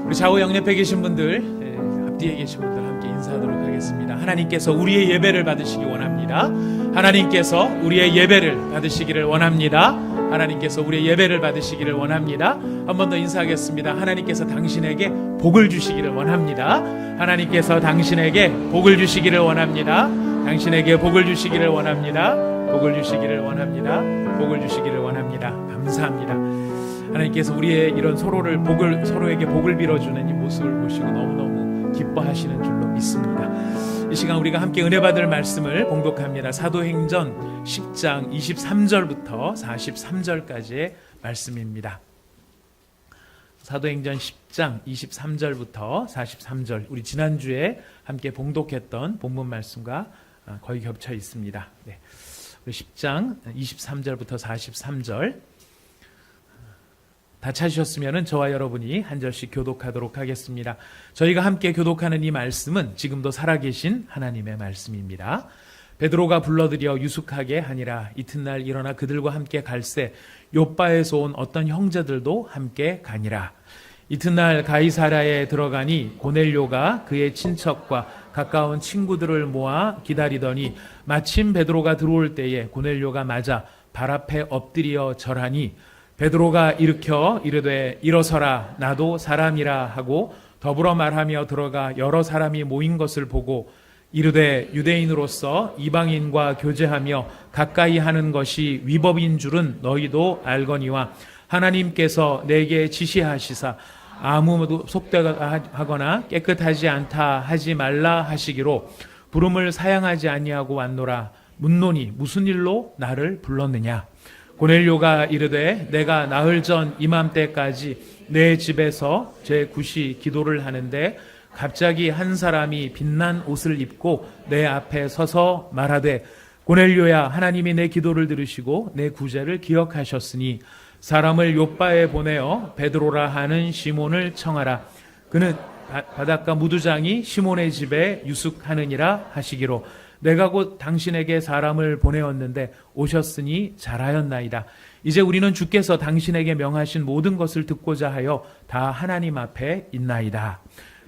우리 좌우 양옆에 계신 분들, 앞뒤에 계신 분들 함께 인사하도록 하겠습니다. 하나님께서 우리의 예배를 받으시기 원합니다. 하나님께서 우리의 예배를 받으시기를 원합니다. 하나님께서 우리의 예배를 받으시기를 원합니다. 한 번 더 인사하겠습니다. 하나님께서 당신에게 복을 주시기를 원합니다. 하나님께서 당신에게 복을 주시기를 원합니다. 당신에게 복을 주시기를 원합니다. 복을 주시기를 원합니다. 복을 주시기를 원합니다. 감사합니다. 하나님께서 우리의 이런 서로에게 복을 빌어주는 이 모습을 보시고 너무너무 기뻐하시는 줄로 믿습니다. 이 시간 우리가 함께 은혜 받을 말씀을 봉독합니다. 사도행전 10장 23절부터 43절까지의 말씀입니다. 사도행전 10장 23절부터 43절, 우리 지난주에 함께 봉독했던 본문 말씀과 거의 겹쳐 있습니다. 네. 우리 10장 23절부터 43절 다 찾으셨으면 저와 여러분이 한 절씩 교독하도록 하겠습니다. 저희가 함께 교독하는 이 말씀은 지금도 살아계신 하나님의 말씀입니다. 베드로가 불러들여 유숙하게 하니라. 이튿날 일어나 그들과 함께 갈새 욥바에서 온 어떤 형제들도 함께 가니라. 이튿날 가이사랴에 들어가니 고넬료가 그의 친척과 가까운 친구들을 모아 기다리더니 마침 베드로가 들어올 때에 고넬료가 맞아 발 앞에 엎드려 절하니 베드로가 일으켜 이르되 일어서라, 나도 사람이라 하고 더불어 말하며 들어가 여러 사람이 모인 것을 보고 이르되 유대인으로서 이방인과 교제하며 가까이 하는 것이 위법인 줄은 너희도 알거니와 하나님께서 내게 지시하시사 아무도 속되하거나 깨끗하지 않다 하지 말라 하시기로 부름을 사양하지 아니하고 왔노라. 묻노니 무슨 일로 나를 불렀느냐. 고넬료가 이르되 내가 나흘 전 이맘때까지 내 집에서 제 굿이 기도를 하는데 갑자기 한 사람이 빛난 옷을 입고 내 앞에 서서 말하되 고넬료야, 하나님이 내 기도를 들으시고 내 구제를 기억하셨으니 사람을 욥바에 보내어 베드로라 하는 시몬을 청하라. 그는 바닷가 무두장이 시몬의 집에 유숙하느니라 하시기로 내가 곧 당신에게 사람을 보내었는데 오셨으니 잘하였나이다. 이제 우리는 주께서 당신에게 명하신 모든 것을 듣고자 하여 다 하나님 앞에 있나이다.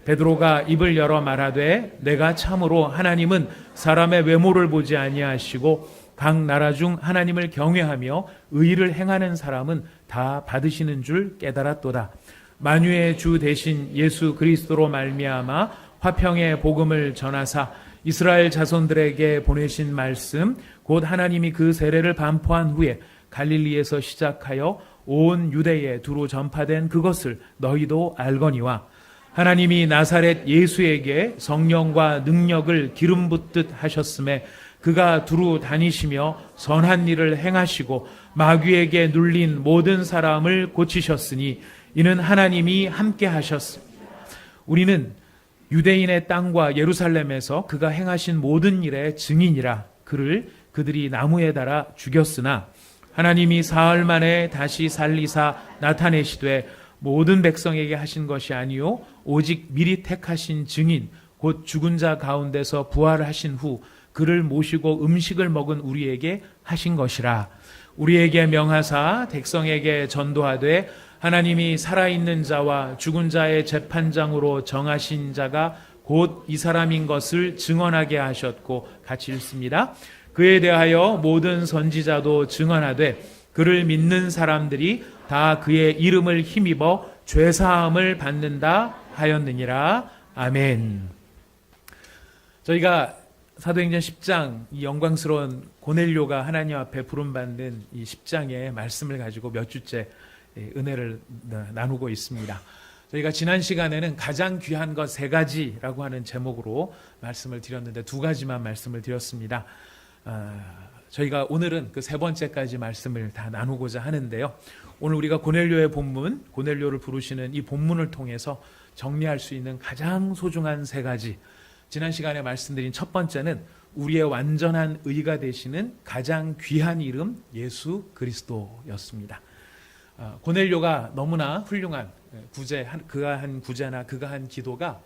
베드로가 입을 열어 말하되 내가 참으로 하나님은 사람의 외모를 보지 아니하시고 각 나라 중 하나님을 경외하며 의를 행하는 사람은 다 받으시는 줄 깨달았도다. 만유의 주 대신 예수 그리스도로 말미암아 화평의 복음을 전하사 이스라엘 자손들에게 보내신 말씀 곧 하나님이 그 세례를 반포한 후에 갈릴리에서 시작하여 온 유대에 두루 전파된 그것을 너희도 알거니와 하나님이 나사렛 예수에게 성령과 능력을 기름 붓듯 하셨음에 그가 두루 다니시며 선한 일을 행하시고 마귀에게 눌린 모든 사람을 고치셨으니 이는 하나님이 함께 하셨습니다. 우리는 유대인의 땅과 예루살렘에서 그가 행하신 모든 일의 증인이라. 그를 그들이 나무에 달아 죽였으나 하나님이 사흘 만에 다시 살리사 나타내시되 모든 백성에게 하신 것이 아니요 오직 미리 택하신 증인 곧 죽은 자 가운데서 부활하신 후 그를 모시고 음식을 먹은 우리에게 하신 것이라. 우리에게 명하사 백성에게 전도하되 하나님이 살아있는 자와 죽은 자의 재판장으로 정하신 자가 곧 이 사람인 것을 증언하게 하셨고, 같이 읽습니다. 그에 대하여 모든 선지자도 증언하되 그를 믿는 사람들이 다 그의 이름을 힘입어 죄사함을 받는다 하였느니라. 아멘. 저희가 사도행전 10장, 이 영광스러운 고넬료가 하나님 앞에 부름받는 이 10장의 말씀을 가지고 몇 주째 은혜를 나누고 있습니다. 저희가 지난 시간에는 가장 귀한 것 세 가지라고 하는 제목으로 말씀을 드렸는데 두 가지만 말씀을 드렸습니다. 저희가 오늘은 그 세 번째까지 말씀을 다 나누고자 하는데요. 오늘 우리가 고넬료의 본문, 고넬료를 부르시는 이 본문을 통해서 정리할 수 있는 가장 소중한 세 가지. 지난 시간에 말씀드린 첫 번째는 우리의 완전한 의가 되시는 가장 귀한 이름 예수 그리스도였습니다. 고넬료가 너무나 훌륭한 구제, 그가 한 구제나 그가 한 기도가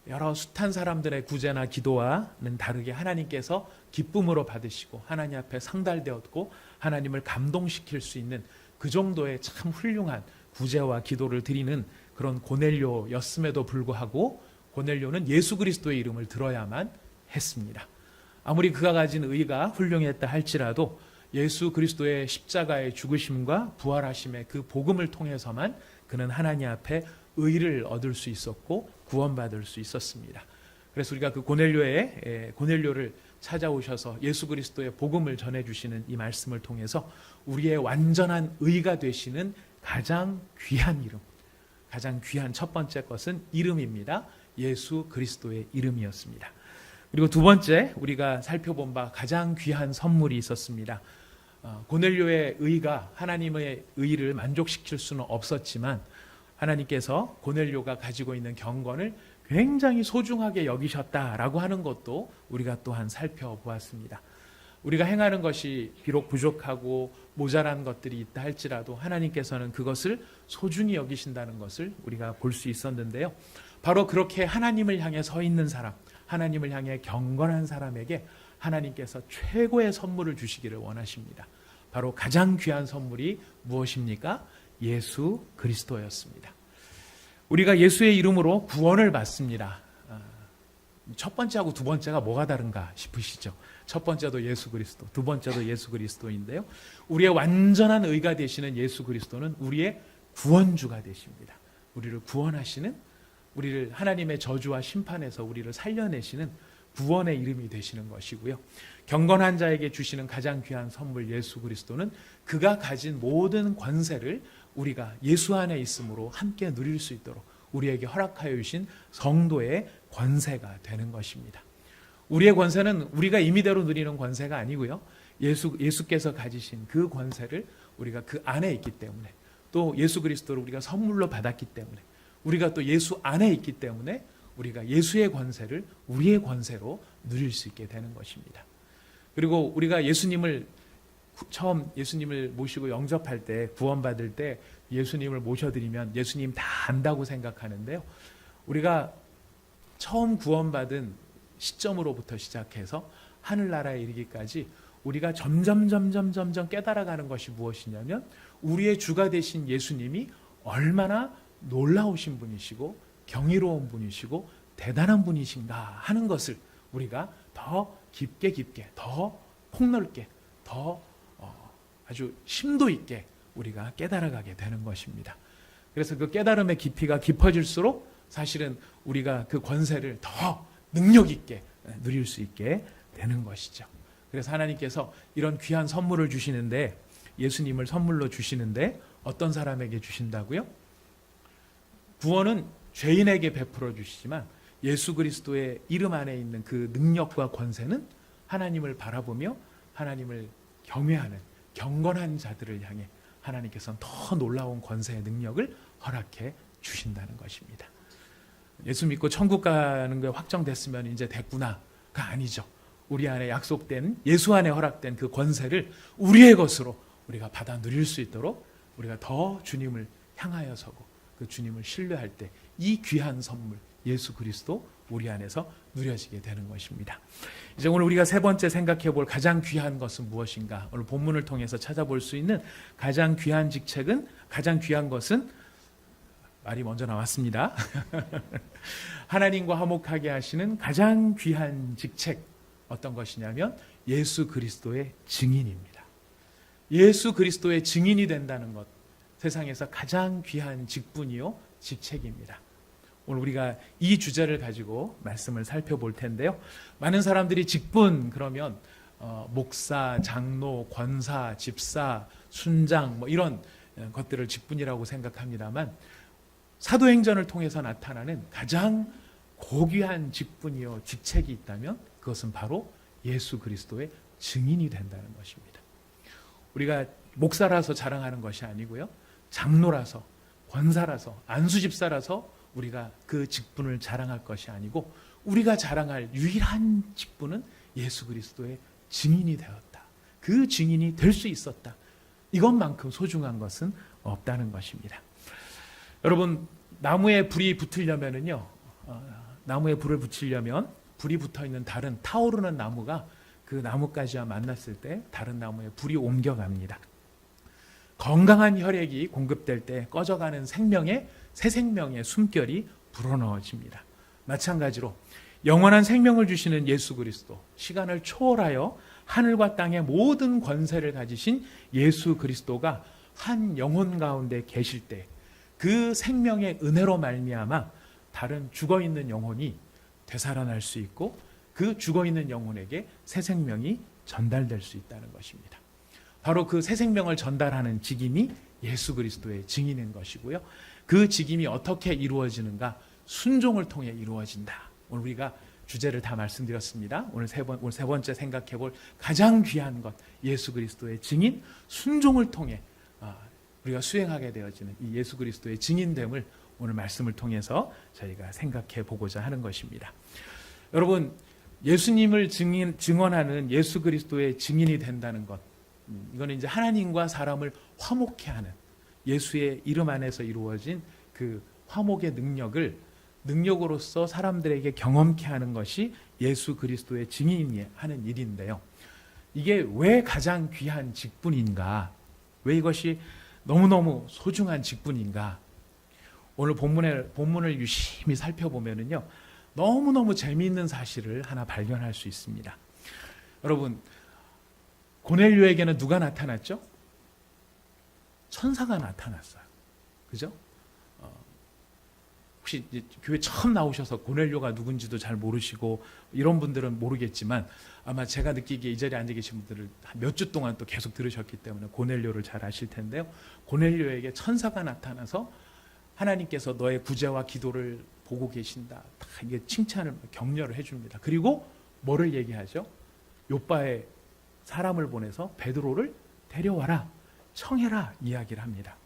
여러 숱한 사람들의 구제나 기도와는 다르게 하나님께서 기쁨으로 받으시고 하나님 앞에 상달되었고 하나님을 감동시킬 수 있는 그 정도의 참 훌륭한 구제와 기도를 드리는 그런 고넬료였음에도 불구하고 고넬료는 예수 그리스도의 이름을 들어야만 했습니다. 아무리 그가 가진 의가 훌륭했다 할지라도 예수 그리스도의 십자가의 죽으심과 부활하심의 그 복음을 통해서만 그는 하나님 앞에 의를 얻을 수 있었고 구원받을 수 있었습니다. 그래서 우리가 그 고넬료를 찾아오셔서 예수 그리스도의 복음을 전해주시는 이 말씀을 통해서 우리의 완전한 의가 되시는 가장 귀한 이름, 가장 귀한 첫 번째 것은 이름입니다. 예수 그리스도의 이름이었습니다. 그리고 두 번째 우리가 살펴본 바 가장 귀한 선물이 있었습니다. 고넬료의 의가 하나님의 의를 만족시킬 수는 없었지만 하나님께서 고넬료가 가지고 있는 경건을 굉장히 소중하게 여기셨다라고 하는 것도 우리가 또한 살펴보았습니다. 우리가 행하는 것이 비록 부족하고 모자란 것들이 있다 할지라도 하나님께서는 그것을 소중히 여기신다는 것을 우리가 볼 수 있었는데요. 바로 그렇게 하나님을 향해 서 있는 사람, 하나님을 향해 경건한 사람에게 하나님께서 최고의 선물을 주시기를 원하십니다. 바로 가장 귀한 선물이 무엇입니까? 예수 그리스도였습니다. 우리가 예수의 이름으로 구원을 받습니다. 첫 번째하고 두 번째가 뭐가 다른가 싶으시죠? 첫 번째도 예수 그리스도, 두 번째도 예수 그리스도인데요. 우리의 완전한 의가 되시는 예수 그리스도는 우리의 구원주가 되십니다. 우리를 구원하시는, 우리를 하나님의 저주와 심판에서 우리를 살려내시는 구원의 이름이 되시는 것이고요. 경건한 자에게 주시는 가장 귀한 선물 예수 그리스도는 그가 가진 모든 권세를 우리가 예수 안에 있음으로 함께 누릴 수 있도록 우리에게 허락하여 주신 성도의 권세가 되는 것입니다. 우리의 권세는 우리가 임의대로 누리는 권세가 아니고요. 예수께서 가지신 그 권세를 우리가 그 안에 있기 때문에, 또 예수 그리스도를 우리가 선물로 받았기 때문에, 우리가 또 예수 안에 있기 때문에 우리가 예수의 권세를 우리의 권세로 누릴 수 있게 되는 것입니다. 그리고 우리가 처음 예수님을 모시고 영접할 때, 구원받을 때 예수님을 모셔드리면 예수님 다 안다고 생각하는데요. 우리가 처음 구원받은 시점으로부터 시작해서 하늘나라에 이르기까지 우리가 점점 깨달아가는 것이 무엇이냐면 우리의 주가 되신 예수님이 얼마나 놀라우신 분이시고 경이로운 분이시고 대단한 분이신가 하는 것을 우리가 더 깊게 더 폭넓게 더 아주 심도 있게 우리가 깨달아가게 되는 것입니다. 그래서 그 깨달음의 깊이가 깊어질수록 사실은 우리가 그 권세를 더 능력 있게 누릴 수 있게 되는 것이죠. 그래서 하나님께서 이런 귀한 선물을 주시는데, 예수님을 선물로 주시는데 어떤 사람에게 주신다고요? 구원은 죄인에게 베풀어 주시지만 예수 그리스도의 이름 안에 있는 그 능력과 권세는 하나님을 바라보며 하나님을 경외하는 경건한 자들을 향해 하나님께서는 더 놀라운 권세의 능력을 허락해 주신다는 것입니다. 예수 믿고 천국 가는 게 확정됐으면 이제 됐구나가 아니죠. 우리 안에 약속된, 예수 안에 허락된 그 권세를 우리의 것으로 우리가 받아 누릴 수 있도록 우리가 더 주님을 향하여 서고 그 주님을 신뢰할 때 이 귀한 선물 예수 그리스도 우리 안에서 누려지게 되는 것입니다. 이제 오늘 우리가 세 번째 생각해 볼 가장 귀한 것은 무엇인가? 오늘 본문을 통해서 찾아볼 수 있는 가장 귀한 직책은, 가장 귀한 것은, 말이 먼저 나왔습니다. 하나님과 화목하게 하시는 가장 귀한 직책, 어떤 것이냐면 예수 그리스도의 증인입니다. 예수 그리스도의 증인이 된다는 것, 세상에서 가장 귀한 직분이요 직책입니다. 오늘 우리가 이 주제를 가지고 말씀을 살펴볼 텐데요. 많은 사람들이 직분 그러면 목사, 장로, 권사, 집사, 순장 이런 것들을 직분이라고 생각합니다만 사도행전을 통해서 나타나는 가장 고귀한 직분이요 직책이 있다면 그것은 바로 예수 그리스도의 증인이 된다는 것입니다. 우리가 목사라서 자랑하는 것이 아니고요, 장로라서, 권사라서, 안수집사라서 우리가 그 직분을 자랑할 것이 아니고 우리가 자랑할 유일한 직분은 예수 그리스도의 증인이 되었다. 그 증인이 될 수 있었다. 이것만큼 소중한 것은 없다는 것입니다. 여러분, 나무에 불이 붙으려면은요, 나무에 불을 붙이려면 불이 붙어 있는 다른 타오르는 나무가 그 나무가지와 만났을 때 다른 나무에 불이 옮겨갑니다. 건강한 혈액이 공급될 때 꺼져가는 생명의 새 생명의 숨결이 불어넣어집니다. 마찬가지로 영원한 생명을 주시는 예수 그리스도, 시간을 초월하여 하늘과 땅의 모든 권세를 가지신 예수 그리스도가 한 영혼 가운데 계실 때 그 생명의 은혜로 말미암아 다른 죽어있는 영혼이 되살아날 수 있고 그 죽어있는 영혼에게 새 생명이 전달될 수 있다는 것입니다. 바로 그 새 생명을 전달하는 직임이 예수 그리스도의 증인인 것이고요. 그 직임이 어떻게 이루어지는가? 순종을 통해 이루어진다. 오늘 우리가 주제를 다 말씀드렸습니다. 오늘 세 번째 생각해 볼 가장 귀한 것, 예수 그리스도의 증인, 순종을 통해 우리가 수행하게 되어지는 이 예수 그리스도의 증인됨을 오늘 말씀을 통해서 저희가 생각해 보고자 하는 것입니다. 여러분, 예수님을 증언하는 예수 그리스도의 증인이 된다는 것, 이거는 이제 하나님과 사람을 화목케 하는 예수의 이름 안에서 이루어진 그 화목의 능력으로서 사람들에게 경험케 하는 것이 예수 그리스도의 증인이 하는 일인데요. 이게 왜 가장 귀한 직분인가? 왜 이것이 너무너무 소중한 직분인가? 오늘 본문을 유심히 살펴보면은요, 너무너무 재미있는 사실을 하나 발견할 수 있습니다. 여러분, 고넬료에게는 누가 나타났죠? 천사가 나타났어요. 그죠? 혹시 이제 교회 처음 나오셔서 고넬료가 누군지도 잘 모르시고 이런 분들은 모르겠지만 아마 제가 느끼기에 이 자리에 앉아 계신 분들을 몇 주 동안 또 계속 들으셨기 때문에 고넬료를 잘 아실 텐데요. 고넬료에게 천사가 나타나서 하나님께서 너의 구제와 기도를 보고 계신다. 다 이게 칭찬을, 격려를 해줍니다. 그리고 뭐를 얘기하죠? 요빠에 사람을 보내서 베드로를 데려와라, 청해라 이야기를 합니다.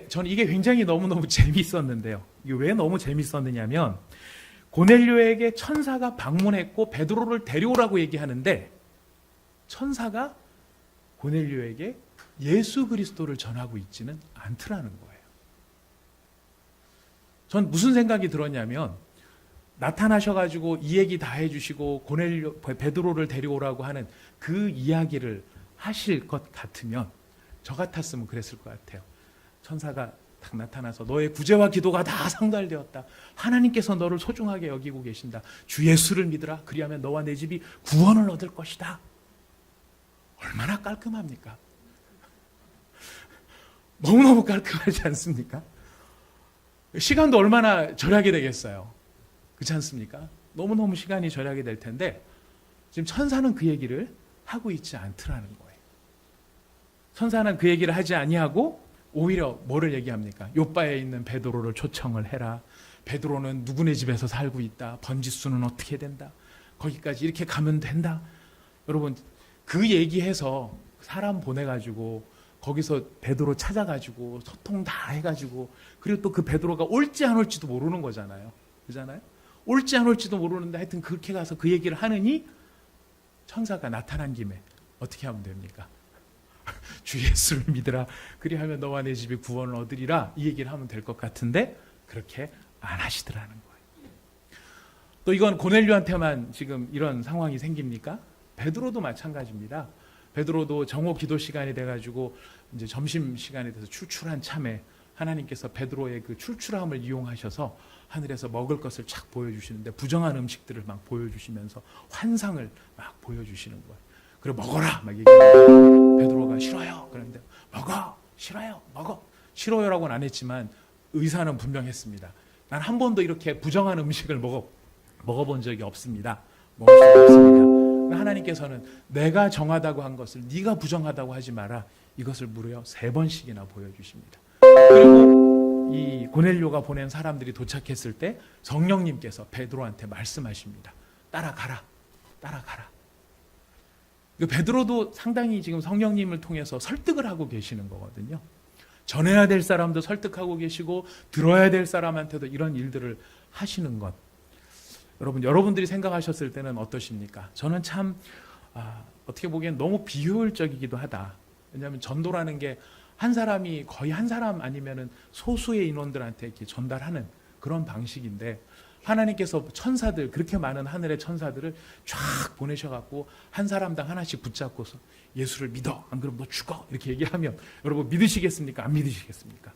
저는 이게 굉장히 너무너무 재밌었는데요. 이게 왜 너무 재밌었느냐면, 고넬료에게 천사가 방문했고 베드로를 데려오라고 얘기하는데 천사가 고넬료에게 예수 그리스도를 전하고 있지는 않더라는 거예요. 전 무슨 생각이 들었냐면, 나타나셔가지고 이 얘기 다 해주시고 베드로를 데려오라고 하는 그 이야기를 하실 것 같으면 저 같았으면 그랬을 것 같아요. 천사가 딱 나타나서 너의 구제와 기도가 다 상달되었다. 하나님께서 너를 소중하게 여기고 계신다. 주 예수를 믿으라. 그리하면 너와 내 집이 구원을 얻을 것이다. 얼마나 깔끔합니까? 너무너무 깔끔하지 않습니까? 시간도 얼마나 절약이 되겠어요. 그렇지 않습니까? 너무너무 시간이 절약이 될 텐데 지금 천사는 그 얘기를 하고 있지 않더라는 거예요. 천사는 그 얘기를 하지 아니하고 오히려 뭐를 얘기합니까? 요빠에 있는 베드로를 초청을 해라. 베드로는 누구네 집에서 살고 있다. 번지수는 어떻게 된다. 거기까지 이렇게 가면 된다. 여러분, 그 얘기해서 사람 보내가지고 거기서 베드로 찾아가지고 소통 다 해가지고 그리고 또 그 베드로가 올지 안 올지도 모르는 거잖아요. 그잖아요? 올지 안 올지도 모르는데 하여튼 그렇게 가서 그 얘기를 하느니 천사가 나타난 김에 어떻게 하면 됩니까? 주 예수를 믿으라. 그리하면 너와 내 집이 구원을 얻으리라. 이 얘기를 하면 될 것 같은데 그렇게 안 하시더라는 거예요. 또 이건 고넬료한테만 지금 이런 상황이 생깁니까? 베드로도 마찬가지입니다. 베드로도 정오 기도 시간이 돼가지고 이제 점심 시간이 돼서 출출한 참에 하나님께서 베드로의 그 출출함을 이용하셔서 하늘에서 먹을 것을 착 보여주시는데 부정한 음식들을 막 보여주시면서 환상을 막 보여주시는 거예요. 그래 먹어라 막 얘기하는데 베드로가 싫어요. 그런데 먹어. 싫어요. 먹어. 싫어요라고는 안 했지만 의사는 분명했습니다. 난 한 번도 이렇게 부정한 음식을 먹어본 적이 없습니다. 먹을 수 없습니다. 하나님께서는 내가 정하다고 한 것을 네가 부정하다고 하지 마라. 이것을 무려 3번씩이나 보여주십니다. 그리고 이 고넬료가 보낸 사람들이 도착했을 때 성령님께서 베드로한테 말씀하십니다. 따라가라. 따라가라. 베드로도 상당히 지금 성령님을 통해서 설득을 하고 계시는 거거든요. 전해야 될 사람도 설득하고 계시고 들어야 될 사람한테도 이런 일들을 하시는 것. 여러분들이 생각하셨을 때는 어떠십니까? 저는 참 어떻게 보기엔 너무 비효율적이기도 하다. 왜냐하면 전도라는 게 한 사람이 거의 한 사람 아니면은 소수의 인원들한테 이렇게 전달하는 그런 방식인데 하나님께서 천사들, 그렇게 많은 하늘의 천사들을 쫙 보내셔갖고 한 사람당 하나씩 붙잡고서 예수를 믿어. 안 그러면 너 죽어. 이렇게 얘기하면 여러분 믿으시겠습니까? 안 믿으시겠습니까?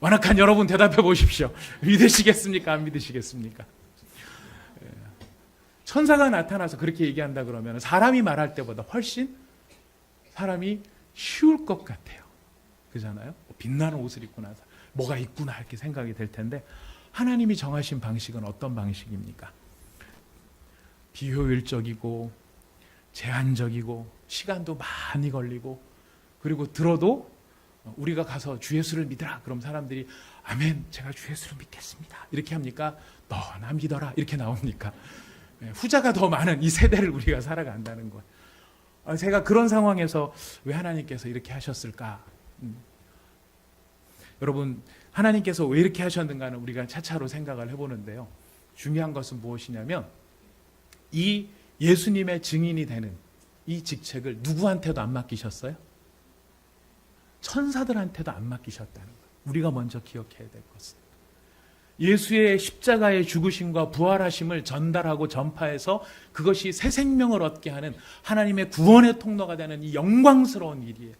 완악한 여러분 대답해 보십시오. 믿으시겠습니까? 안 믿으시겠습니까? 천사가 나타나서 그렇게 얘기한다 그러면 사람이 말할 때보다 훨씬 사람이 쉬울 것 같아요. 그잖아요? 빛나는 옷을 입고 나서 뭐가 있구나 이렇게 생각이 될 텐데 하나님이 정하신 방식은 어떤 방식입니까? 비효율적이고 제한적이고 시간도 많이 걸리고 그리고 들어도 우리가 가서 주 예수를 믿으라 그럼 사람들이 아멘 제가 주 예수를 믿겠습니다 이렇게 합니까? 너나 믿어라 이렇게 나옵니까? 후자가 더 많은 이 세대를 우리가 살아간다는 거예요. 제가 그런 상황에서 왜 하나님께서 이렇게 하셨을까? 여러분 하나님께서 왜 이렇게 하셨는가는 우리가 차차로 생각을 해보는데요. 중요한 것은 무엇이냐면 이 예수님의 증인이 되는 이 직책을 누구한테도 안 맡기셨어요? 천사들한테도 안 맡기셨다는 거예요. 우리가 먼저 기억해야 될 것은 예수의 십자가의 죽으심과 부활하심을 전달하고 전파해서 그것이 새 생명을 얻게 하는 하나님의 구원의 통로가 되는 이 영광스러운 일이에요.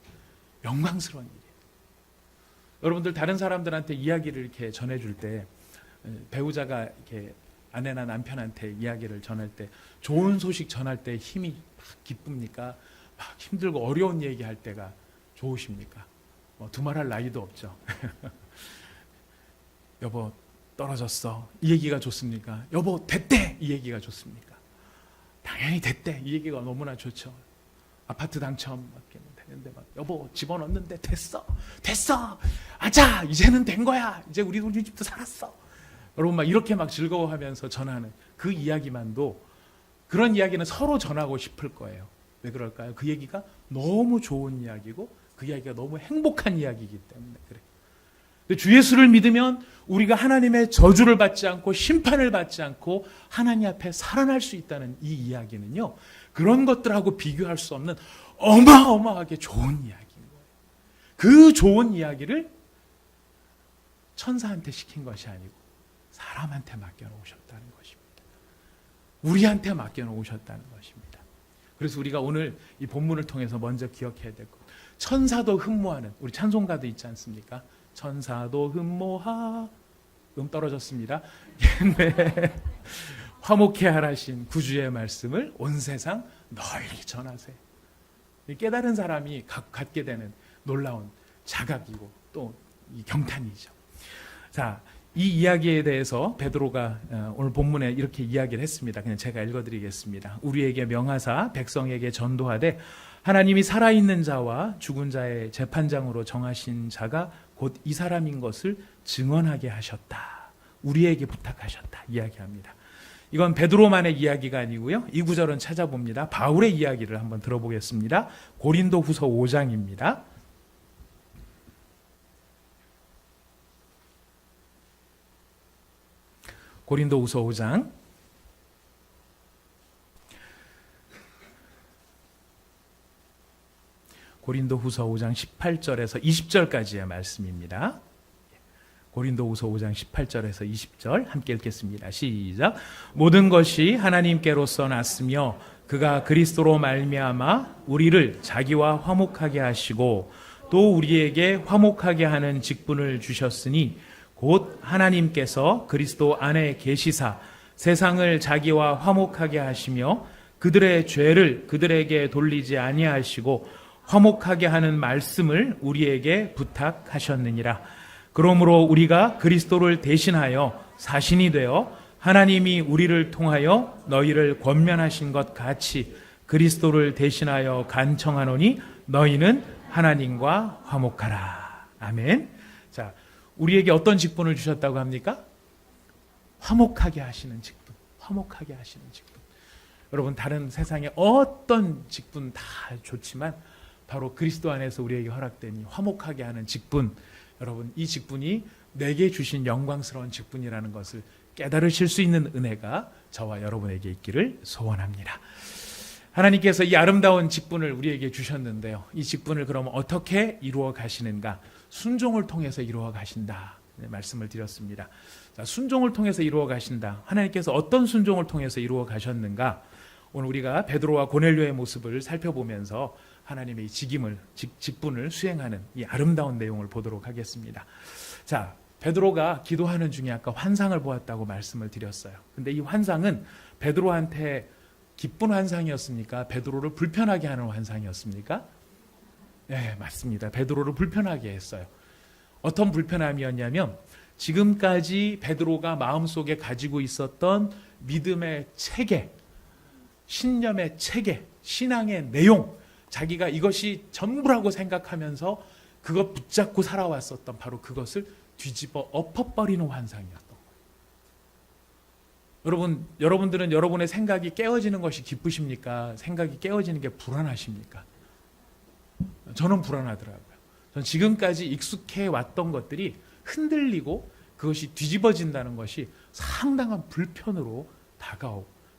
영광스러운 일이에요. 여러분들 다른 사람들한테 이야기를 이렇게 전해줄 때 배우자가 이렇게 아내나 남편한테 이야기를 전할 때 좋은 소식 전할 때 힘이 막 기쁩니까? 막 힘들고 어려운 얘기할 때가 좋으십니까? 두말할 나이도 없죠. 여보 떨어졌어. 이 얘기가 좋습니까? 여보 됐대. 이 얘기가 좋습니까? 당연히 됐대. 이 얘기가 너무나 좋죠. 아파트 당첨 되는데 막 여보 집어넣었는데 됐어. 아자 이제는 된 거야. 이제 우리 집도 살았어. 여러분 막 이렇게 막 즐거워하면서 전하는 그 이야기만도 그런 이야기는 서로 전하고 싶을 거예요. 왜 그럴까요? 그 얘기가 너무 좋은 이야기고 그 이야기가 너무 행복한 이야기이기 때문에 그래요. 주 예수를 믿으면 우리가 하나님의 저주를 받지 않고 심판을 받지 않고 하나님 앞에 살아날 수 있다는 이 이야기는요. 그런 것들하고 비교할 수 없는 어마어마하게 좋은 이야기인 거예요. 그 좋은 이야기를 천사한테 시킨 것이 아니고 사람한테 맡겨놓으셨다는 것입니다. 우리한테 맡겨놓으셨다는 것입니다. 그래서 우리가 오늘 이 본문을 통해서 먼저 기억해야 될 것. 천사도 흠모하는 우리 찬송가도 있지 않습니까? 천사도 흠모하 떨어졌습니다. 네. 화목해 하라신 구주의 말씀을 온 세상 널리 전하세. 깨달은 사람이 갖게 되는 놀라운 자각이고 또 이 경탄이죠. 자, 이 이야기에 대해서 베드로가 오늘 본문에 이렇게 이야기를 했습니다. 그냥 제가 읽어드리겠습니다. 우리에게 명하사 백성에게 전도하되 하나님이 살아있는 자와 죽은 자의 재판장으로 정하신 자가 곧 이 사람인 것을 증언하게 하셨다. 우리에게 부탁하셨다. 이야기합니다. 이건 베드로만의 이야기가 아니고요. 이 구절은 찾아봅니다. 바울의 이야기를 한번 들어보겠습니다. 고린도후서 5장입니다. 고린도후서 5장 고린도후서 5장 18절에서 20절까지의 말씀입니다. 고린도후서 5장 18절에서 20절 함께 읽겠습니다. 시작. 모든 것이 하나님께로서 났으며 그가 그리스도로 말미암아 우리를 자기와 화목하게 하시고 또 우리에게 화목하게 하는 직분을 주셨으니 곧 하나님께서 그리스도 안에 계시사 세상을 자기와 화목하게 하시며 그들의 죄를 그들에게 돌리지 아니하시고 화목하게 하는 말씀을 우리에게 부탁하셨느니라. 그러므로 우리가 그리스도를 대신하여 사신이 되어 하나님이 우리를 통하여 너희를 권면하신 것 같이 그리스도를 대신하여 간청하노니 너희는 하나님과 화목하라. 아멘. 자, 우리에게 어떤 직분을 주셨다고 합니까? 화목하게 하시는 직분. 화목하게 하시는 직분. 여러분 다른 세상에 어떤 직분 다 좋지만 바로 그리스도 안에서 우리에게 허락되니 화목하게 하는 직분. 여러분 이 직분이 내게 주신 영광스러운 직분이라는 것을 깨달으실 수 있는 은혜가 저와 여러분에게 있기를 소원합니다. 하나님께서 이 아름다운 직분을 우리에게 주셨는데요. 이 직분을 그럼 어떻게 이루어 가시는가? 순종을 통해서 이루어 가신다. 말씀을 드렸습니다. 자, 순종을 통해서 이루어 가신다. 하나님께서 어떤 순종을 통해서 이루어 가셨는가? 오늘 우리가 베드로와 고넬료의 모습을 살펴보면서 하나님의 이 직분을 수행하는 이 아름다운 내용을 보도록 하겠습니다. 자, 베드로가 기도하는 중에 아까 환상을 보았다고 말씀을 드렸어요. 근데 이 환상은 베드로한테 기쁜 환상이었습니까? 베드로를 불편하게 하는 환상이었습니까? 네, 맞습니다. 베드로를 불편하게 했어요. 어떤 불편함이었냐면 지금까지 베드로가 마음속에 가지고 있었던 믿음의 체계, 신념의 체계, 신앙의 내용, 자기가 이것이 전부라고 생각하면서 그것 붙잡고 살아왔었던 바로 그것을 뒤집어 엎어버리는 환상이었던 거예요. 여러분들은 여러분의 생각이 깨어지는 것이 기쁘십니까? 생각이 깨어지는 게 불안하십니까? 저는 불안하더라고요. 전 지금까지 익숙해 왔던 것들이 흔들리고 그것이 뒤집어진다는 것이 상당한 불편으로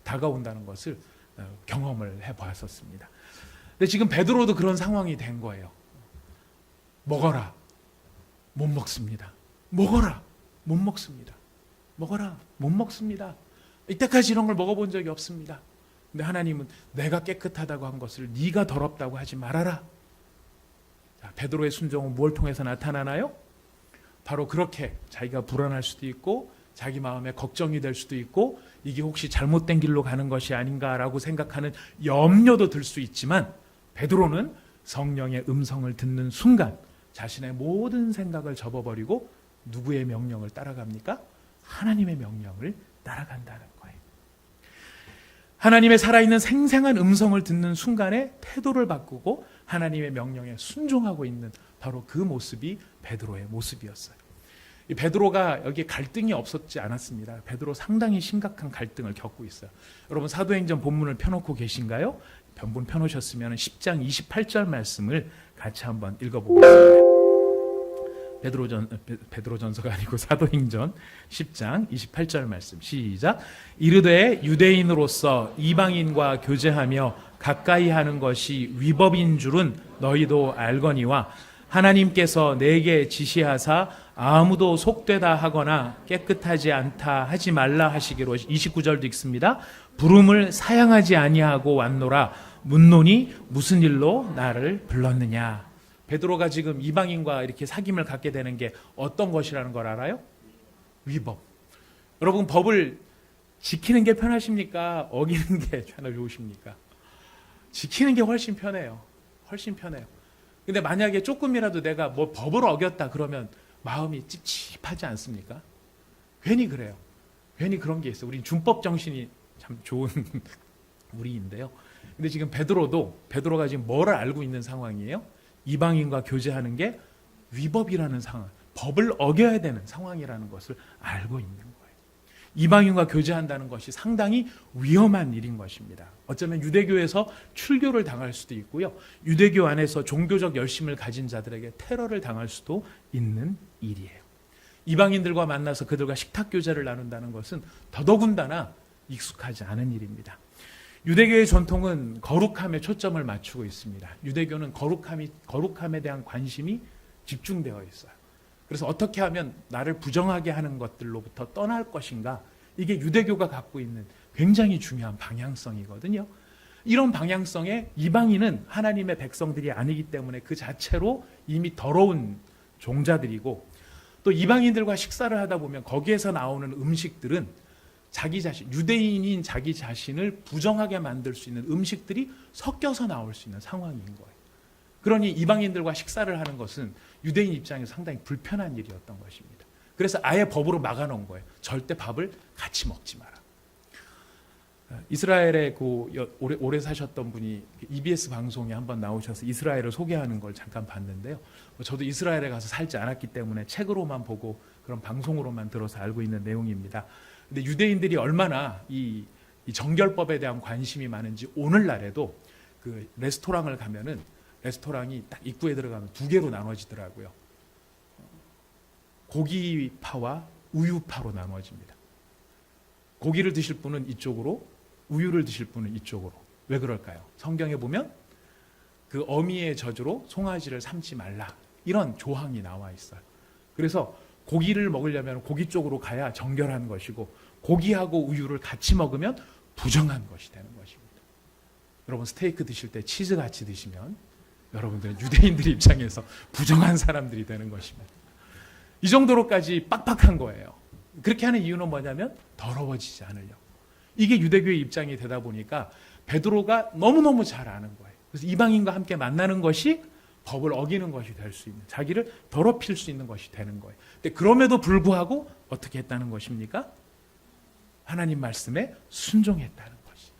다가온다는 것을 경험을 해보았었습니다. 근데 지금 베드로도 그런 상황이 된 거예요. 먹어라. 못 먹습니다. 먹어라. 못 먹습니다. 먹어라. 못 먹습니다. 이때까지 이런 걸 먹어본 적이 없습니다. 근데 하나님은 내가 깨끗하다고 한 것을 네가 더럽다고 하지 말아라. 자, 베드로의 순종은 무엇을 통해서 나타나나요? 바로 그렇게 자기가 불안할 수도 있고 자기 마음에 걱정이 될 수도 있고 이게 혹시 잘못된 길로 가는 것이 아닌가라고 생각하는 염려도 들 수 있지만 베드로는 성령의 음성을 듣는 순간 자신의 모든 생각을 접어버리고 누구의 명령을 따라갑니까? 하나님의 명령을 따라간다는 거예요. 하나님의 살아있는 생생한 음성을 듣는 순간에 태도를 바꾸고 하나님의 명령에 순종하고 있는 바로 그 모습이 베드로의 모습이었어요. 이 베드로가 여기에 갈등이 없었지 않았습니다. 베드로 상당히 심각한 갈등을 겪고 있어요. 여러분 사도행전 본문을 펴놓고 계신가요? 본문 펴놓으셨으면 10장 28절 말씀을 같이 한번 읽어보겠습니다. 베드로전서가 아니고 사도행전 10장 28절 말씀 시작. 이르되 유대인으로서 이방인과 교제하며 가까이 하는 것이 위법인 줄은 너희도 알거니와 하나님께서 내게 지시하사 아무도 속되다 하거나 깨끗하지 않다 하지 말라 하시기로 29절도 읽습니다. 부름을 사양하지 아니하고 왔노라. 묻노니 무슨 일로 나를 불렀느냐. 베드로가 지금 이방인과 이렇게 사귐을 갖게 되는 게 어떤 것이라는 걸 알아요? 위법. 여러분 법을 지키는 게 편하십니까? 어기는 게 좋으십니까? 지키는 게 훨씬 편해요. 훨씬 편해요. 근데 만약에 조금이라도 내가 뭐 법을 어겼다 그러면 마음이 찝찝하지 않습니까? 괜히 그래요. 괜히 그런 게 있어요. 우린 준법 정신이 참 좋은 우리인데요. 근데 지금 베드로가 지금 뭐를 알고 있는 상황이에요? 이방인과 교제하는 게 위법이라는 상황, 법을 어겨야 되는 상황이라는 것을 알고 있는 거예요. 이방인과 교제한다는 것이 상당히 위험한 일인 것입니다. 어쩌면 유대교에서 출교를 당할 수도 있고요. 유대교 안에서 종교적 열심을 가진 자들에게 테러를 당할 수도 있는 일이에요. 이방인들과 만나서 그들과 식탁 교제를 나눈다는 것은 더더군다나 익숙하지 않은 일입니다. 유대교의 전통은 거룩함에 초점을 맞추고 있습니다. 유대교는 거룩함에 대한 관심이 집중되어 있어요. 그래서 어떻게 하면 나를 부정하게 하는 것들로부터 떠날 것인가, 이게 유대교가 갖고 있는 굉장히 중요한 방향성이거든요. 이런 방향성에 이방인은 하나님의 백성들이 아니기 때문에 그 자체로 이미 더러운 종자들이고, 또 이방인들과 식사를 하다 보면 거기에서 나오는 음식들은 자기 자신, 유대인인 자기 자신을 부정하게 만들 수 있는 음식들이 섞여서 나올 수 있는 상황인 거예요. 그러니 이방인들과 식사를 하는 것은 유대인 입장에서 상당히 불편한 일이었던 것입니다. 그래서 아예 법으로 막아놓은 거예요. 절대 밥을 같이 먹지 마라. 이스라엘에 오래 사셨던 분이 EBS 방송에 한번 나오셔서 이스라엘을 소개하는 걸 잠깐 봤는데요. 저도 이스라엘에 가서 살지 않았기 때문에 책으로만 보고 그런 방송으로만 들어서 알고 있는 내용입니다. 근데 유대인들이 얼마나 이 정결법에 대한 관심이 많은지 오늘날에도 그 레스토랑을 가면은 레스토랑이 딱 입구에 들어가면 두 개로 나눠지더라고요. 고기파와 우유파로 나눠집니다. 고기를 드실 분은 이쪽으로, 우유를 드실 분은 이쪽으로. 왜 그럴까요? 성경에 보면 그 어미의 저주로 송아지를 삼지 말라, 이런 조항이 나와 있어요. 그래서 고기를 먹으려면 고기 쪽으로 가야 정결한 것이고, 고기하고 우유를 같이 먹으면 부정한 것이 되는 것입니다. 여러분 스테이크 드실 때 치즈 같이 드시면 여러분들은 유대인들의 입장에서 부정한 사람들이 되는 것입니다. 이 정도로까지 빡빡한 거예요. 그렇게 하는 이유는 뭐냐면 더러워지지 않으려고. 이게 유대교의 입장이 되다 보니까 베드로가 너무너무 잘 아는 거예요. 그래서 이방인과 함께 만나는 것이 법을 어기는 것이 될 수 있는, 자기를 더럽힐 수 있는 것이 되는 거예요. 근데 그럼에도 불구하고 어떻게 했다는 것입니까? 하나님 말씀에 순종했다는 것이.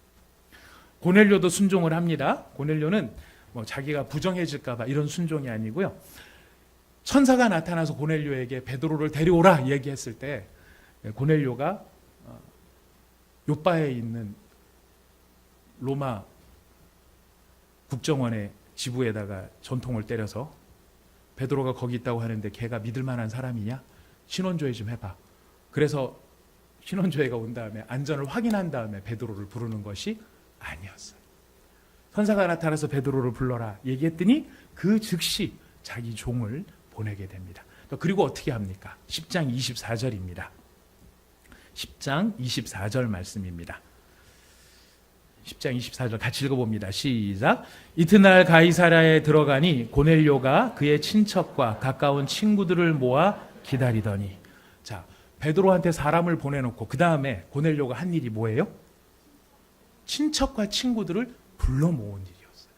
고넬료도 순종을 합니다. 고넬료는 뭐 자기가 부정해질까 봐 이런 순종이 아니고요. 천사가 나타나서 고넬료에게 베드로를 데려오라 얘기했을 때 고넬료가 요빠에 있는 로마 국정원의 지부에다가 전통을 때려서 베드로가 거기 있다고 하는데 걔가 믿을 만한 사람이냐? 신원조회 좀 해봐. 그래서 신원조회가 온 다음에 안전을 확인한 다음에 베드로를 부르는 것이 아니었어요. 천사가 나타나서 베드로를 불러라 얘기했더니 그 즉시 자기 종을 보내게 됩니다. 그리고 어떻게 합니까? 10장 24절입니다. 10장 24절 말씀입니다. 10장 24절 같이 읽어봅니다. 시작. 이튿날 가이사랴에 들어가니 고넬료가 그의 친척과 가까운 친구들을 모아 기다리더니, 자, 베드로한테 사람을 보내놓고 그 다음에 고넬료가 한 일이 뭐예요? 친척과 친구들을 불러 모은 일이었어요.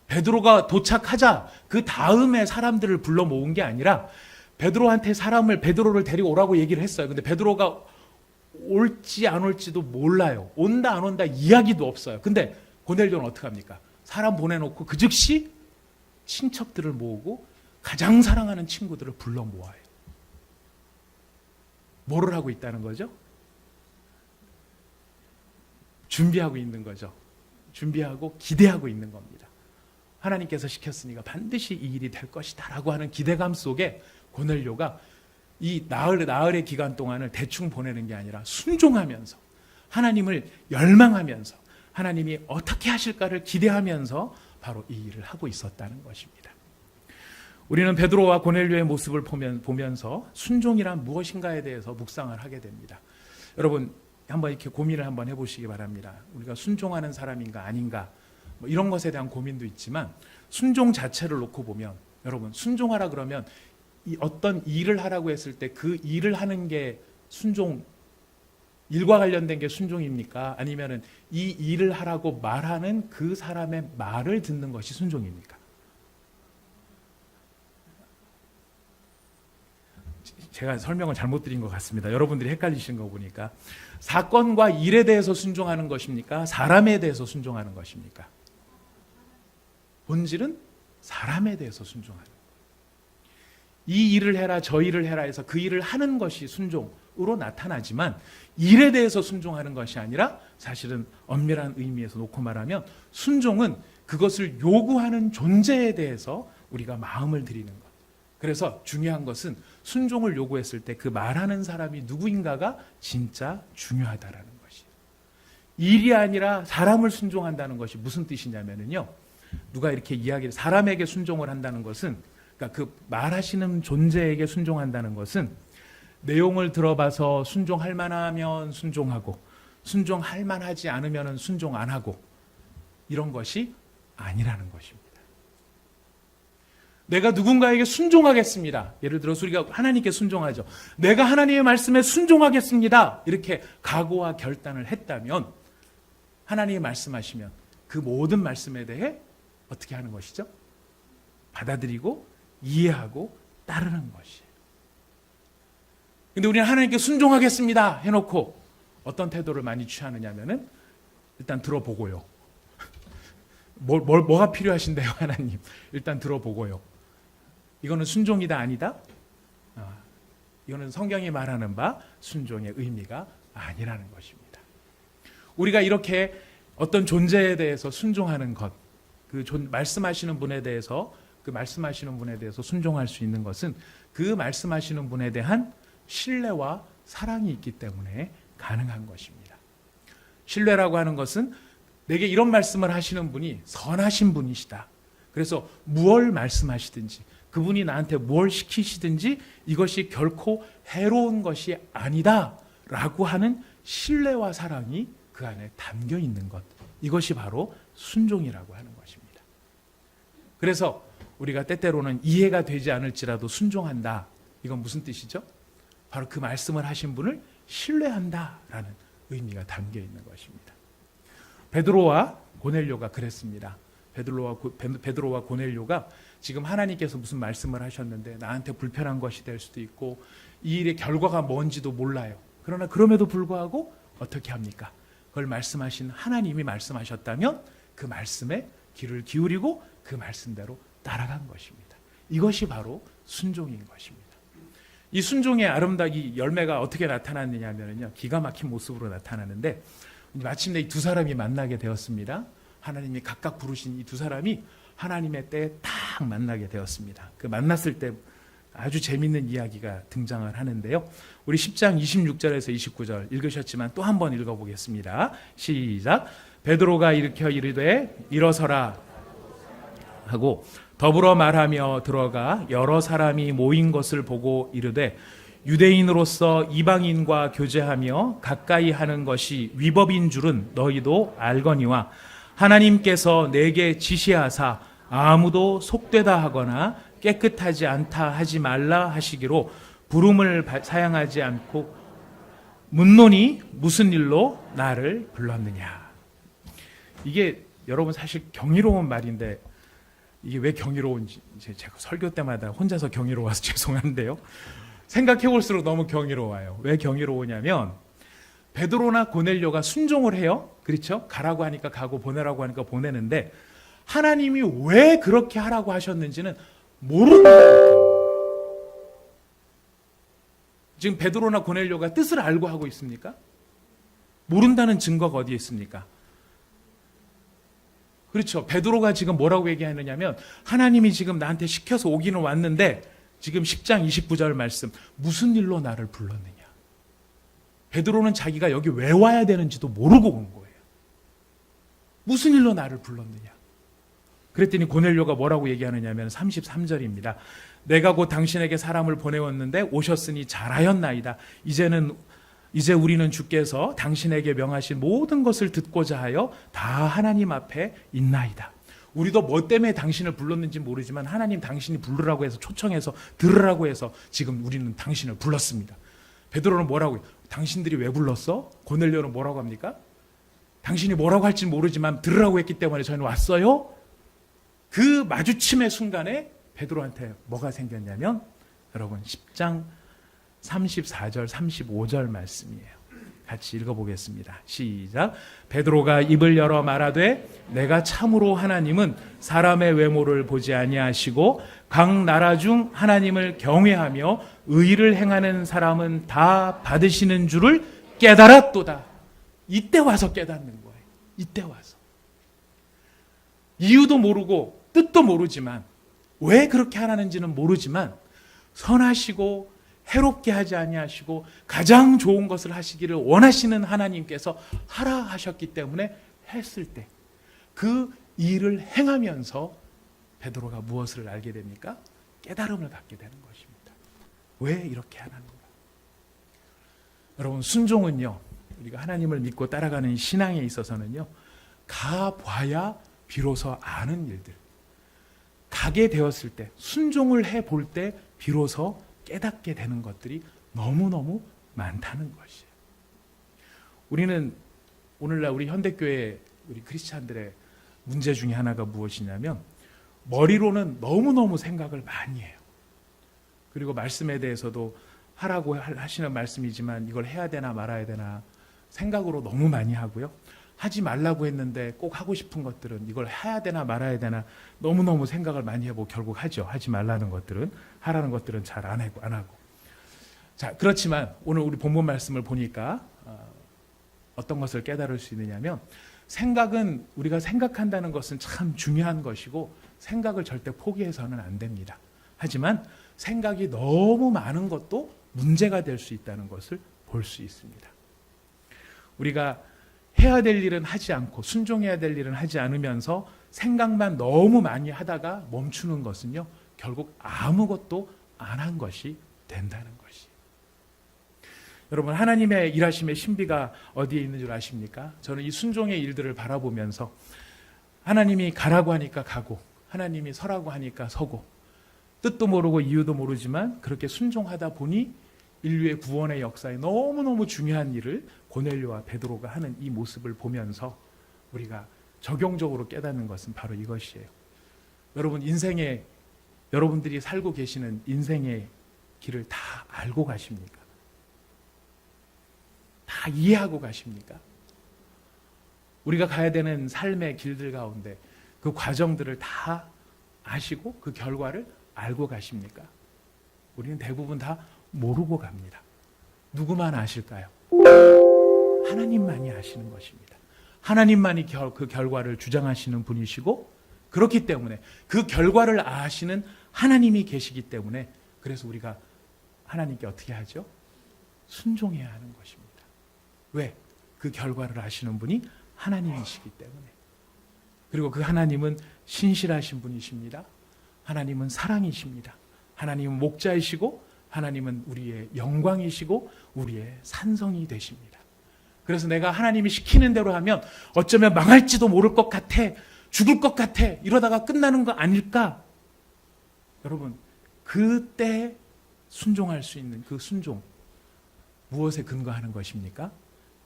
베드로가 도착하자 그 다음에 사람들을 불러 모은 게 아니라 베드로한테 베드로를 데리고 오라고 얘기를 했어요. 근데 베드로가 올지 안 올지도 몰라요. 온다 안 온다 이야기도 없어요. 근데 고넬료는 어떻게 합니까? 사람 보내놓고 그 즉시 친척들을 모으고 가장 사랑하는 친구들을 불러 모아요. 뭐를 하고 있다는 거죠? 준비하고 있는 거죠. 준비하고 기대하고 있는 겁니다. 하나님께서 시켰으니까 반드시 이 일이 될 것이다 라고 하는 기대감 속에 고넬료가 이 나흘의 기간 동안을 대충 보내는 게 아니라 순종하면서 하나님을 열망하면서 하나님이 어떻게 하실까를 기대하면서 바로 이 일을 하고 있었다는 것입니다. 우리는 베드로와 고넬료의 모습을 보면서 순종이란 무엇인가에 대해서 묵상을 하게 됩니다. 여러분 한번 이렇게 고민을 한번 해보시기 바랍니다. 우리가 순종하는 사람인가 아닌가 뭐 이런 것에 대한 고민도 있지만 순종 자체를 놓고 보면 여러분 순종하라 그러면 이 어떤 일을 하라고 했을 때 그 일을 하는 게 순종, 일과 관련된 게 순종입니까? 아니면은 이 일을 하라고 말하는 그 사람의 말을 듣는 것이 순종입니까? 제가 설명을 잘못 드린 것 같습니다. 여러분들이 헷갈리시는 거 보니까 사건과 일에 대해서 순종하는 것입니까? 사람에 대해서 순종하는 것입니까? 본질은 사람에 대해서 순종하는 거예요. 이 일을 해라 저 일을 해라 해서 그 일을 하는 것이 순종으로 나타나지만 일에 대해서 순종하는 것이 아니라 사실은 엄밀한 의미에서 놓고 말하면 순종은 그것을 요구하는 존재에 대해서 우리가 마음을 드리는 것. 그래서 중요한 것은 순종을 요구했을 때 그 말하는 사람이 누구인가가 진짜 중요하다라는 것이에요. 일이 아니라 사람을 순종한다는 것이 무슨 뜻이냐면요. 누가 이렇게 사람에게 순종을 한다는 것은, 그러니까 그 말하시는 존재에게 순종한다는 것은 내용을 들어봐서 순종할 만하면 순종하고 순종할 만하지 않으면 순종 안 하고 이런 것이 아니라는 것입니다. 내가 누군가에게 순종하겠습니다. 예를 들어서 우리가 하나님께 순종하죠. 내가 하나님의 말씀에 순종하겠습니다. 이렇게 각오와 결단을 했다면 하나님이 말씀하시면 그 모든 말씀에 대해 어떻게 하는 것이죠? 받아들이고 이해하고 따르는 것이에요. 근데 우리는 하나님께 순종하겠습니다 해놓고 어떤 태도를 많이 취하느냐면은 일단 들어보고요. 뭐가 필요하신데요, 하나님? 일단 들어보고요. 이거는 순종이다 아니다? 이거는 성경이 말하는 바 순종의 의미가 아니라는 것입니다. 우리가 이렇게 어떤 존재에 대해서 순종하는 것, 말씀하시는 분에 대해서 순종할 수 있는 것은 그 말씀하시는 분에 대한 신뢰와 사랑이 있기 때문에 가능한 것입니다. 신뢰라고 하는 것은 내게 이런 말씀을 하시는 분이 선하신 분이시다. 그래서 무엇을 말씀하시든지 그분이 나한테 뭘 시키시든지 이것이 결코 해로운 것이 아니다 라고 하는 신뢰와 사랑이 그 안에 담겨 있는 것. 이것이 바로 순종이라고 하는 것입니다. 그래서 우리가 때때로는 이해가 되지 않을지라도 순종한다. 이건 무슨 뜻이죠? 바로 그 말씀을 하신 분을 신뢰한다라는 의미가 담겨 있는 것입니다. 베드로와 고넬료가 그랬습니다. 베드로와 고넬료가 지금 하나님께서 무슨 말씀을 하셨는데 나한테 불편한 것이 될 수도 있고 이 일의 결과가 뭔지도 몰라요. 그러나 그럼에도 불구하고 어떻게 합니까? 그걸 말씀하신 하나님이 말씀하셨다면 그 말씀에 귀를 기울이고 그 말씀대로 따라간 것입니다. 이것이 바로 순종인 것입니다. 이 순종의 아름다운 열매가 어떻게 나타났느냐면요, 기가 막힌 모습으로 나타나는데 마침내 이 두 사람이 만나게 되었습니다. 하나님이 각각 부르신 이 두 사람이 하나님의 때에 딱 만나게 되었습니다. 그 만났을 때 아주 재밌는 이야기가 등장을 하는데요. 우리 10장 26절에서 29절 읽으셨지만 또 한 번 읽어보겠습니다. 시작. 베드로가 일으켜 이르되 일어서라 하고 더불어 말하며 들어가 여러 사람이 모인 것을 보고 이르되 유대인으로서 이방인과 교제하며 가까이 하는 것이 위법인 줄은 너희도 알거니와 하나님께서 내게 지시하사 아무도 속되다 하거나 깨끗하지 않다 하지 말라 하시기로 부름을 사양하지 않고 묻노니 무슨 일로 나를 불렀느냐. 이게 여러분 사실 경이로운 말인데 이게 왜 경이로운지 제가 설교 때마다 혼자서 경이로워서 죄송한데요. 생각해 볼수록 너무 경이로워요. 왜 경이로우냐면 베드로나 고넬료가 순종을 해요. 그렇죠? 가라고 하니까 가고 보내라고 하니까 보내는데 하나님이 왜 그렇게 하라고 하셨는지는 모른다는. 지금 베드로나 고넬료가 뜻을 알고 하고 있습니까? 모른다는 증거가 어디에 있습니까? 그렇죠. 베드로가 지금 뭐라고 얘기하느냐면 하나님이 지금 나한테 시켜서 오기는 왔는데 지금 10장 29절 말씀 무슨 일로 나를 불렀느냐. 베드로는 자기가 여기 왜 와야 되는지도 모르고 온 거예요. 무슨 일로 나를 불렀느냐. 그랬더니 고넬료가 뭐라고 얘기하느냐면 33절입니다. 내가 곧 당신에게 사람을 보내었는데 오셨으니 잘하였나이다. 이제 우리는 주께서 당신에게 명하신 모든 것을 듣고자 하여 다 하나님 앞에 있나이다. 우리도 뭐 때문에 당신을 불렀는지 모르지만 하나님 당신이 부르라고 해서 초청해서 들으라고 해서 지금 우리는 당신을 불렀습니다. 베드로는 뭐라고 해요? 당신들이 왜 불렀어? 고넬료는 뭐라고 합니까? 당신이 뭐라고 할지 모르지만 들으라고 했기 때문에 저희는 왔어요. 그 마주침의 순간에 베드로한테 뭐가 생겼냐면 여러분 10장 34절 35절 말씀이에요. 같이 읽어보겠습니다. 시작. 베드로가 입을 열어 말하되 내가 참으로 하나님은 사람의 외모를 보지 아니하시고 각 나라 중 하나님을 경외하며 의를 행하는 사람은 다 받으시는 줄을 깨달았도다. 이때 와서 깨닫는 거예요. 이때 와서. 이유도 모르고 뜻도 모르지만 왜 그렇게 하라는지는 모르지만 선하시고 해롭게 하지 아니하시고 가장 좋은 것을 하시기를 원하시는 하나님께서 하라 하셨기 때문에 했을 때 그 일을 행하면서 베드로가 무엇을 알게 됩니까? 깨달음을 갖게 되는 것입니다. 왜 이렇게 하라는가? 여러분 순종은요, 우리가 하나님을 믿고 따라가는 신앙에 있어서는요, 가봐야 비로소 아는 일들, 가게 되었을 때 순종을 해볼 때 비로소 깨닫게 되는 것들이 너무너무 많다는 것이에요. 우리는 오늘날 우리 현대교회 우리 크리스찬들의 문제 중에 하나가 무엇이냐면 머리로는 너무너무 생각을 많이 해요. 그리고 말씀에 대해서도 하라고 하시는 말씀이지만 이걸 해야 되나 말아야 되나 생각으로 너무 많이 하고요. 하지 말라고 했는데 꼭 하고 싶은 것들은 이걸 해야 되나 말아야 되나 너무너무 생각을 많이 해보고 결국 하죠. 하지 말라는 것들은, 하라는 것들은 잘 안 하고. 자, 그렇지만 오늘 우리 본문 말씀을 보니까 어떤 것을 깨달을 수 있느냐면 생각은 우리가 생각한다는 것은 참 중요한 것이고 생각을 절대 포기해서는 안 됩니다. 하지만 생각이 너무 많은 것도 문제가 될 수 있다는 것을 볼 수 있습니다. 우리가 해야 될 일은 하지 않고 순종해야 될 일은 하지 않으면서 생각만 너무 많이 하다가 멈추는 것은요, 결국 아무것도 안 한 것이 된다는 것이. 여러분, 하나님의 일하심의 신비가 어디에 있는 줄 아십니까? 저는 이 순종의 일들을 바라보면서 하나님이 가라고 하니까 가고 하나님이 서라고 하니까 서고, 뜻도 모르고 이유도 모르지만 그렇게 순종하다 보니 인류의 구원의 역사에 너무너무 중요한 일을 고넬료와 베드로가 하는 이 모습을 보면서 우리가 적용적으로 깨닫는 것은 바로 이것이에요. 여러분, 여러분들이 살고 계시는 인생의 길을 다 알고 가십니까? 다 이해하고 가십니까? 우리가 가야 되는 삶의 길들 가운데 그 과정들을 다 아시고 그 결과를 알고 가십니까? 우리는 대부분 다 모르고 갑니다. 누구만 아실까요? 하나님만이 아시는 것입니다. 하나님만이 그 결과를 주장하시는 분이시고, 그렇기 때문에 그 결과를 아시는 하나님이 계시기 때문에, 그래서 우리가 하나님께 어떻게 하죠? 순종해야 하는 것입니다. 왜? 그 결과를 아시는 분이 하나님이시기 때문에. 그리고 그 하나님은 신실하신 분이십니다. 하나님은 사랑이십니다. 하나님은 목자이시고, 하나님은 우리의 영광이시고 우리의 산성이 되십니다. 그래서 내가 하나님이 시키는 대로 하면 어쩌면 망할지도 모를 것 같아, 죽을 것 같아, 이러다가 끝나는 거 아닐까? 여러분, 그때 순종할 수 있는 그 순종, 무엇에 근거하는 것입니까?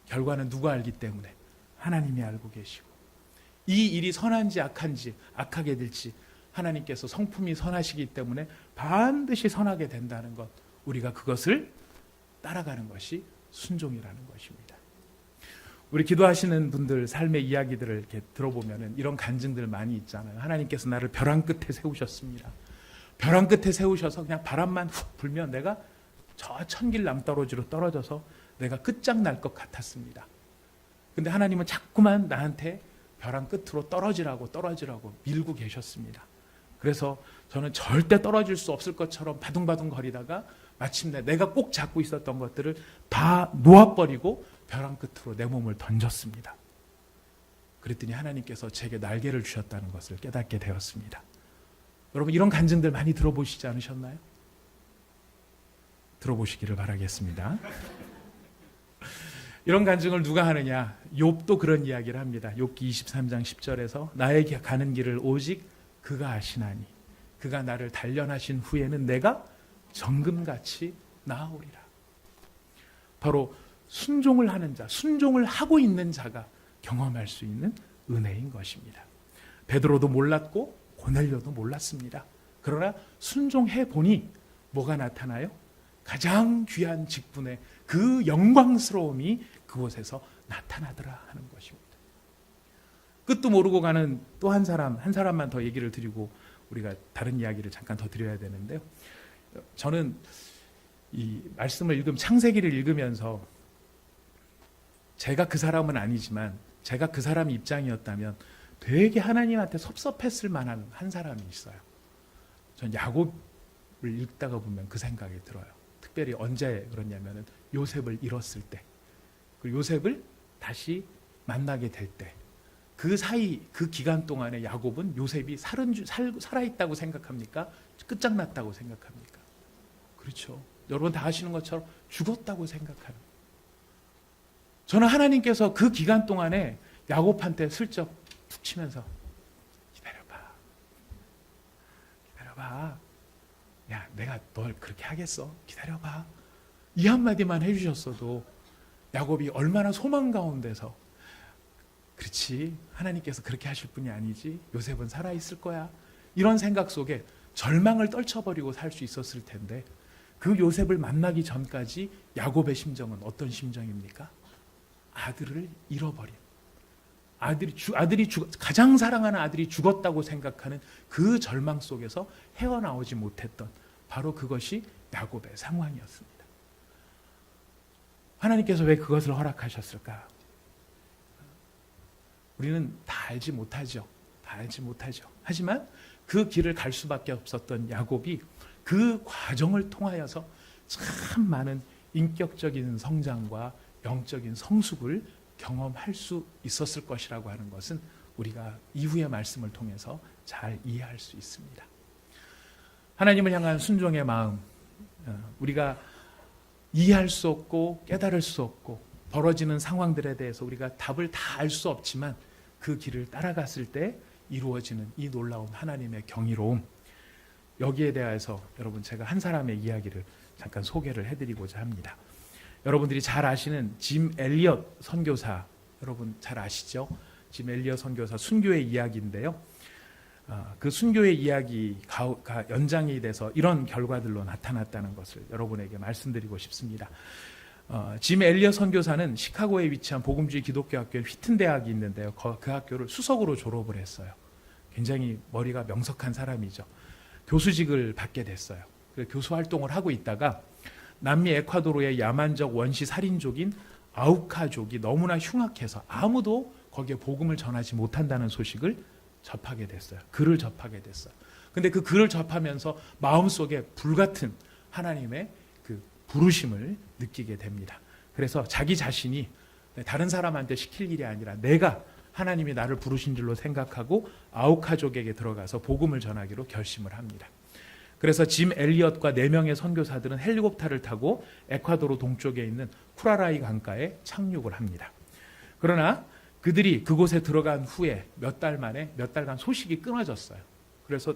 결과는 누가 알기 때문에? 하나님이 알고 계시고, 이 일이 선한지 악한지, 악하게 될지 하나님께서 성품이 선하시기 때문에 반드시 선하게 된다는 것, 우리가 그것을 따라가는 것이 순종이라는 것입니다. 우리 기도하시는 분들 삶의 이야기들을 이렇게 들어보면 이런 간증들 많이 있잖아요. 하나님께서 나를 벼랑 끝에 세우셨습니다. 벼랑 끝에 세우셔서 그냥 바람만 훅 불면 내가 저 천길 남떨어지로 떨어져서 내가 끝장날 것 같았습니다. 근데 하나님은 자꾸만 나한테 벼랑 끝으로 떨어지라고 밀고 계셨습니다. 그래서 저는 절대 떨어질 수 없을 것처럼 바둥바둥 거리다가 마침내 내가 꼭 잡고 있었던 것들을 다 놓아버리고 벼랑 끝으로 내 몸을 던졌습니다. 그랬더니 하나님께서 제게 날개를 주셨다는 것을 깨닫게 되었습니다. 여러분, 이런 간증들 많이 들어보시지 않으셨나요? 들어보시기를 바라겠습니다. 이런 간증을 누가 하느냐? 욥도 그런 이야기를 합니다. 욥기 23장 10절에서 나의 가는 길을 오직 그가 아시나니 그가 나를 단련하신 후에는 내가 정금같이 나아오리라. 바로 순종을 하는 자, 순종을 하고 있는 자가 경험할 수 있는 은혜인 것입니다. 베드로도 몰랐고 고넬료도 몰랐습니다. 그러나 순종해 보니 뭐가 나타나요? 가장 귀한 직분의 그 영광스러움이 그곳에서 나타나더라 하는 것입니다. 끝도 모르고 가는 또 한 사람만 더 얘기를 드리고 우리가 다른 이야기를 잠깐 더 드려야 되는데요. 저는 이 말씀을 창세기를 읽으면서 제가 그 사람은 아니지만 제가 그 사람 입장이었다면 되게 하나님한테 섭섭했을 만한 한 사람이 있어요. 전 야곱을 읽다가 보면 그 생각이 들어요. 특별히 언제 그러냐면은 요셉을 잃었을 때, 그리고 요셉을 다시 만나게 될 때, 그 사이 그 기간 동안에 야곱은 요셉이 살아있다고 생각합니까? 끝장났다고 생각합니까? 그렇죠. 여러분 다 아시는 것처럼 죽었다고 생각하는. 저는 하나님께서 그 기간 동안에 야곱한테 슬쩍 툭 치면서 기다려봐. 야, 내가 널 그렇게 하겠어. 기다려봐. 이 한마디만 해주셨어도 야곱이 얼마나 소망 가운데서, 그렇지, 하나님께서 그렇게 하실 분이 아니지, 요셉은 살아있을 거야, 이런 생각 속에 절망을 떨쳐버리고 살 수 있었을 텐데, 그 요셉을 만나기 전까지 야곱의 심정은 어떤 심정입니까? 아들을 잃어버린, 가장 사랑하는 아들이 죽었다고 생각하는 그 절망 속에서 헤어나오지 못했던 바로 그것이 야곱의 상황이었습니다. 하나님께서 왜 그것을 허락하셨을까? 우리는 다 알지 못하죠. 하지만 그 길을 갈 수밖에 없었던 야곱이 그 과정을 통하여서 참 많은 인격적인 성장과 영적인 성숙을 경험할 수 있었을 것이라고 하는 것은 우리가 이후의 말씀을 통해서 잘 이해할 수 있습니다. 하나님을 향한 순종의 마음, 우리가 이해할 수 없고 깨달을 수 없고 벌어지는 상황들에 대해서 우리가 답을 다 알 수 없지만 그 길을 따라갔을 때 이루어지는 이 놀라운 하나님의 경이로움, 여기에 대해서 여러분 제가 한 사람의 이야기를 잠깐 소개를 해드리고자 합니다. 여러분들이 잘 아시는 짐 엘리엇 선교사, 여러분 잘 아시죠? 짐 엘리엇 선교사 순교의 이야기인데요. 그 순교의 이야기가 연장이 돼서 이런 결과들로 나타났다는 것을 여러분에게 말씀드리고 싶습니다. 짐 엘리엇 선교사는 시카고에 위치한 복음주의 기독교 학교 휘튼 대학이 있는데요. 그 학교를 수석으로 졸업을 했어요. 굉장히 머리가 명석한 사람이죠. 교수직을 받게 됐어요. 교수 활동을 하고 있다가 남미 에콰도르의 야만적 원시 살인족인 아우카족이 너무나 흉악해서 아무도 거기에 복음을 전하지 못한다는 소식을 접하게 됐어요. 글을 접하게 됐어요. 근데 그 글을 접하면서 마음속에 불같은 하나님의 그 부르심을 느끼게 됩니다. 그래서 자기 자신이 다른 사람한테 시킬 일이 아니라 내가 하나님이 나를 부르신 줄로 생각하고 아우카족에게 들어가서 복음을 전하기로 결심을 합니다. 그래서 짐 엘리엇과 4명의 선교사들은 헬리콥터를 타고 에콰도르 동쪽에 있는 쿠라라이 강가에 착륙을 합니다. 그러나 그들이 그곳에 들어간 후에 몇 달간 소식이 끊어졌어요. 그래서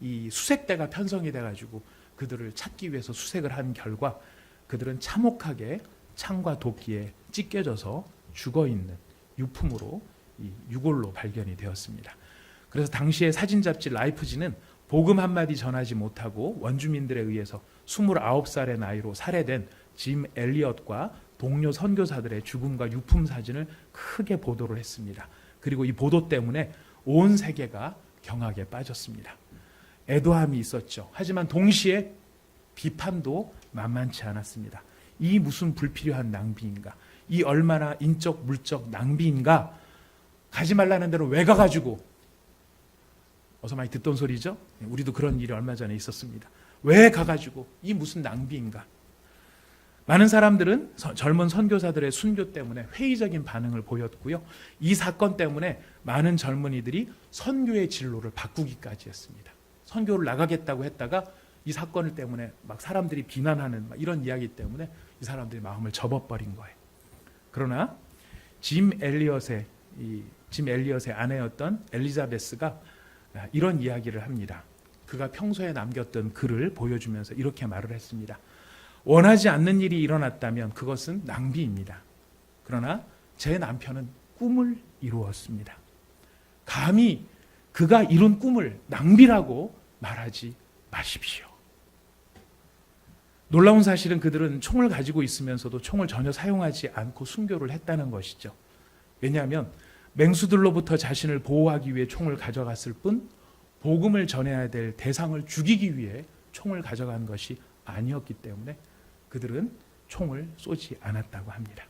이 수색대가 편성이 돼가지고 그들을 찾기 위해서 수색을 한 결과 그들은 참혹하게 창과 도끼에 찢겨져서 죽어있는 유품으로 이 유골로 발견이 되었습니다. 그래서 당시의 사진 잡지 라이프지는 복음 한마디 전하지 못하고 원주민들에 의해서 29살의 나이로 살해된 짐 엘리엇과 동료 선교사들의 죽음과 유품 사진을 크게 보도를 했습니다. 그리고 이 보도 때문에 온 세계가 경악에 빠졌습니다. 애도함이 있었죠. 하지만 동시에 비판도 만만치 않았습니다. 이 무슨 불필요한 낭비인가? 이 얼마나 인적 물적 낭비인가? 가지 말라는 대로 왜 가가지고, 어서 많이 듣던 소리죠? 우리도 그런 일이 얼마 전에 있었습니다. 왜 가가지고 이 무슨 낭비인가? 많은 사람들은 젊은 선교사들의 순교 때문에 회의적인 반응을 보였고요. 이 사건 때문에 많은 젊은이들이 선교의 진로를 바꾸기까지 했습니다. 선교를 나가겠다고 했다가 이 사건 때문에 막 사람들이 비난하는 이런 이야기 때문에 이 사람들이 마음을 접어버린 거예요. 그러나 짐 엘리엇의 아내였던 엘리자베스가 이런 이야기를 합니다. 그가 평소에 남겼던 글을 보여주면서 이렇게 말을 했습니다. 원하지 않는 일이 일어났다면 그것은 낭비입니다. 그러나 제 남편은 꿈을 이루었습니다. 감히 그가 이룬 꿈을 낭비라고 말하지 마십시오. 놀라운 사실은 그들은 총을 가지고 있으면서도 총을 전혀 사용하지 않고 순교를 했다는 것이죠. 왜냐하면 맹수들로부터 자신을 보호하기 위해 총을 가져갔을 뿐 복음을 전해야 될 대상을 죽이기 위해 총을 가져간 것이 아니었기 때문에 그들은 총을 쏘지 않았다고 합니다.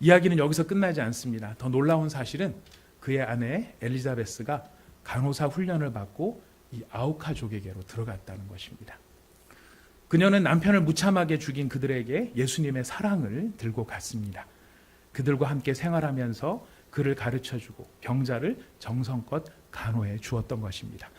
이야기는 여기서 끝나지 않습니다. 더 놀라운 사실은 그의 아내 엘리자베스가 간호사 훈련을 받고 이 아우카족에게로 들어갔다는 것입니다. 그녀는 남편을 무참하게 죽인 그들에게 예수님의 사랑을 들고 갔습니다. 그들과 함께 생활하면서 그를 가르쳐주고 병자를 정성껏 간호해 주었던 것입니다.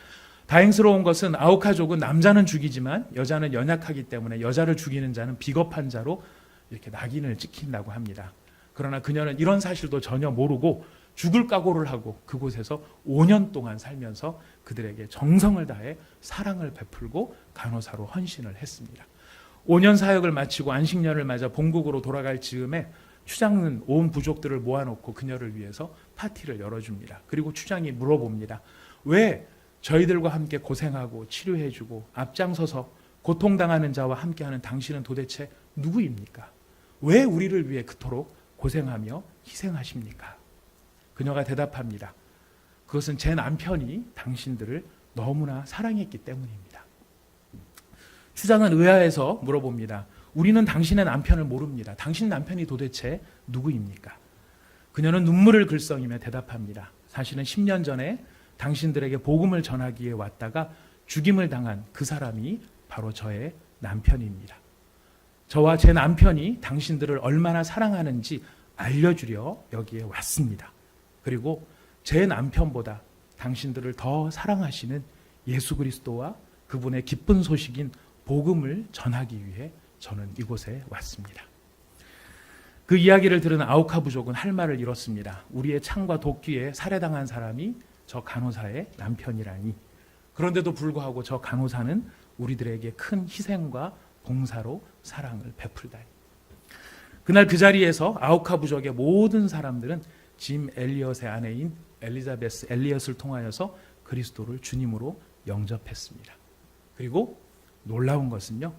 다행스러운 것은 아우카족은 남자는 죽이지만 여자는 연약하기 때문에 여자를 죽이는 자는 비겁한 자로 이렇게 낙인을 찍힌다고 합니다. 그러나 그녀는 이런 사실도 전혀 모르고 죽을 각오를 하고 그곳에서 5년 동안 살면서 그들에게 정성을 다해 사랑을 베풀고 간호사로 헌신을 했습니다. 5년 사역을 마치고 안식년을 맞아 본국으로 돌아갈 즈음에 추장은 온 부족들을 모아놓고 그녀를 위해서 파티를 열어줍니다. 그리고 추장이 물어봅니다. 왜 저희들과 함께 고생하고 치료해주고 앞장서서 고통당하는 자와 함께하는 당신은 도대체 누구입니까? 왜 우리를 위해 그토록 고생하며 희생하십니까? 그녀가 대답합니다. 그것은 제 남편이 당신들을 너무나 사랑했기 때문입니다. 추장은 의아해서 물어봅니다. 우리는 당신의 남편을 모릅니다. 당신 남편이 도대체 누구입니까? 그녀는 눈물을 글썽이며 대답합니다. 사실은 10년 전에 당신들에게 복음을 전하기 위해 왔다가 죽임을 당한 그 사람이 바로 저의 남편입니다. 저와 제 남편이 당신들을 얼마나 사랑하는지 알려주려 여기에 왔습니다. 그리고 제 남편보다 당신들을 더 사랑하시는 예수 그리스도와 그분의 기쁜 소식인 복음을 전하기 위해 저는 이곳에 왔습니다. 그 이야기를 들은 아우카 부족은 할 말을 잃었습니다. 우리의 창과 도끼에 살해당한 사람이 저 간호사의 남편이라니. 그런데도 불구하고 저 간호사는 우리들에게 큰 희생과 봉사로 사랑을 베풀다니. 그날 그 자리에서 아우카 부족의 모든 사람들은 짐 엘리엇의 아내인 엘리자베스 엘리엇을 통하여서 그리스도를 주님으로 영접했습니다. 그리고 놀라운 것은요,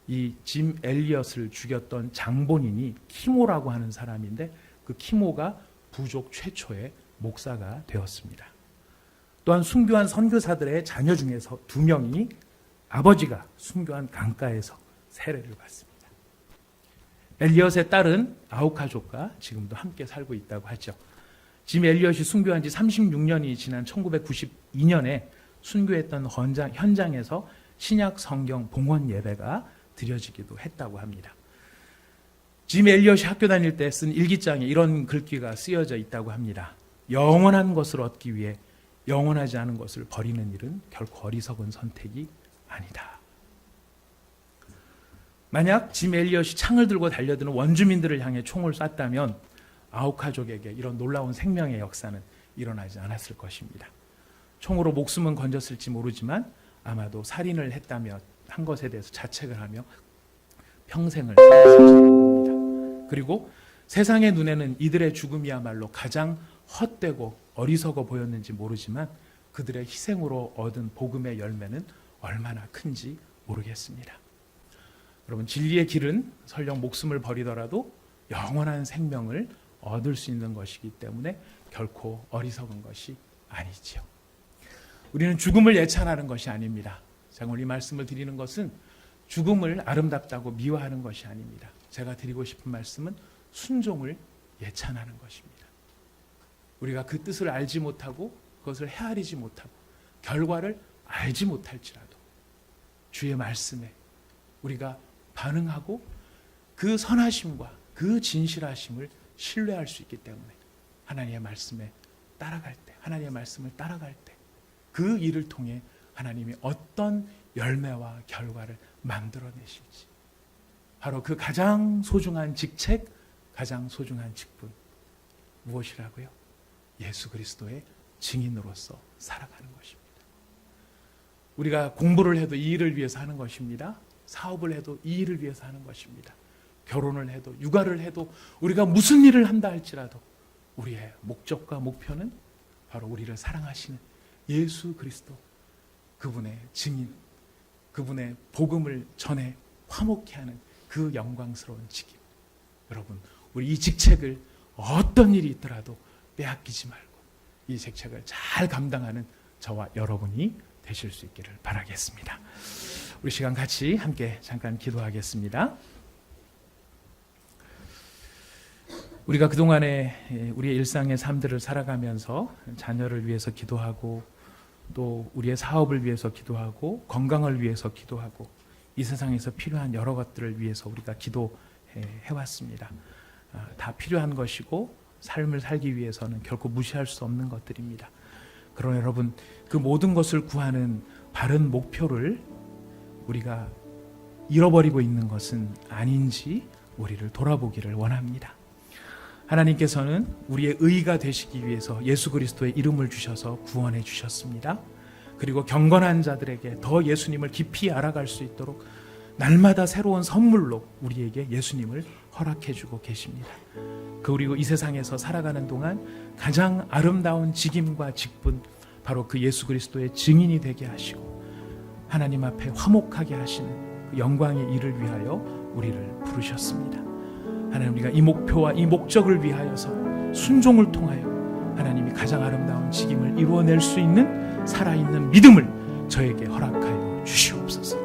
이 짐 엘리엇을 죽였던 장본인이 키모라고 하는 사람인데 그 키모가 부족 최초의 목사가 되었습니다. 또한 순교한 선교사들의 자녀 중에서 2명이 아버지가 순교한 강가에서 세례를 받습니다. 엘리엇의 딸은 아우카족과 지금도 함께 살고 있다고 하죠. 짐 엘리엇이 순교한 지 36년이 지난 1992년에 순교했던 현장에서 신약 성경 봉헌 예배가 드려지기도 했다고 합니다. 짐 엘리엇이 학교 다닐 때 쓴 일기장에 이런 글귀가 쓰여져 있다고 합니다. 영원한 것을 얻기 위해 영원하지 않은 것을 버리는 일은 결코 어리석은 선택이 아니다. 만약 짐 엘리엇이 창을 들고 달려드는 원주민들을 향해 총을 쐈다면 아우카족에게 이런 놀라운 생명의 역사는 일어나지 않았을 것입니다. 총으로 목숨은 건졌을지 모르지만 아마도 살인을 했다며 한 것에 대해서 자책을 하며 평생을 살았을지 모릅니다. 그리고 세상의 눈에는 이들의 죽음이야말로 가장 헛되고 어리석어 보였는지 모르지만 그들의 희생으로 얻은 복음의 열매는 얼마나 큰지 모르겠습니다. 여러분, 진리의 길은 설령 목숨을 버리더라도 영원한 생명을 얻을 수 있는 것이기 때문에 결코 어리석은 것이 아니지요. 우리는 죽음을 예찬하는 것이 아닙니다. 제가 오늘 이 말씀을 드리는 것은 죽음을 아름답다고 미워하는 것이 아닙니다. 제가 드리고 싶은 말씀은 순종을 예찬하는 것입니다. 우리가 그 뜻을 알지 못하고 그것을 헤아리지 못하고 결과를 알지 못할지라도 주의 말씀에 우리가 반응하고 그 선하심과 그 진실하심을 신뢰할 수 있기 때문에 하나님의 말씀에 따라갈 때, 하나님의 말씀을 따라갈 때 그 일을 통해 하나님이 어떤 열매와 결과를 만들어내실지, 바로 그 가장 소중한 직책, 가장 소중한 직분, 무엇이라고요? 예수 그리스도의 증인으로서 살아가는 것입니다. 우리가 공부를 해도 이 일을 위해서 하는 것입니다. 사업을 해도 이 일을 위해서 하는 것입니다. 결혼을 해도 육아를 해도 우리가 무슨 일을 한다 할지라도 우리의 목적과 목표는 바로 우리를 사랑하시는 예수 그리스도, 그분의 증인, 그분의 복음을 전해 화목케 하는 그 영광스러운 직임. 여러분, 우리 이 직책을 어떤 일이 있더라도 빼앗기지 말고 이 직책을 잘 감당하는 저와 여러분이 되실 수 있기를 바라겠습니다. 우리 시간 같이 함께 잠깐 기도하겠습니다. 우리가 그동안에 우리의 일상의 삶들을 살아가면서 자녀를 위해서 기도하고 또 우리의 사업을 위해서 기도하고 건강을 위해서 기도하고 이 세상에서 필요한 여러 것들을 위해서 우리가 기도해왔습니다. 다 필요한 것이고 삶을 살기 위해서는 결코 무시할 수 없는 것들입니다. 그러나 여러분, 그 모든 것을 구하는 바른 목표를 우리가 잃어버리고 있는 것은 아닌지 우리를 돌아보기를 원합니다. 하나님께서는 우리의 의가 되시기 위해서 예수 그리스도의 이름을 주셔서 구원해 주셨습니다. 그리고 경건한 자들에게 더 예수님을 깊이 알아갈 수 있도록 날마다 새로운 선물로 우리에게 예수님을 허락해 주고 계십니다. 그리고 이 세상에서 살아가는 동안 가장 아름다운 직임과 직분, 바로 그 예수 그리스도의 증인이 되게 하시고 하나님 앞에 화목하게 하시는 그 영광의 일을 위하여 우리를 부르셨습니다. 하나님, 우리가 이 목표와 이 목적을 위하여서 순종을 통하여 하나님이 가장 아름다운 직임을 이루어낼 수 있는 살아있는 믿음을 저에게 허락하여 주시옵소서.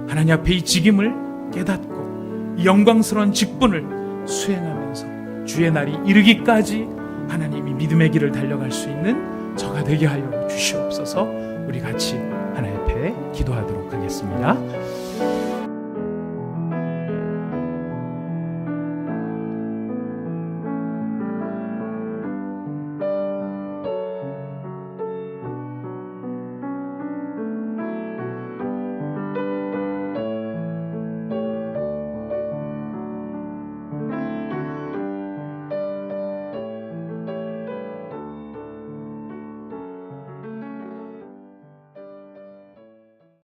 하나님 앞에 이 직임을 깨닫고 이 영광스러운 직분을 수행하면서 주의 날이 이르기까지 하나님이 믿음의 길을 달려갈 수 있는 저가 되게 하여 주시옵소서. 우리 같이 하나님 앞에 기도하도록 하겠습니다.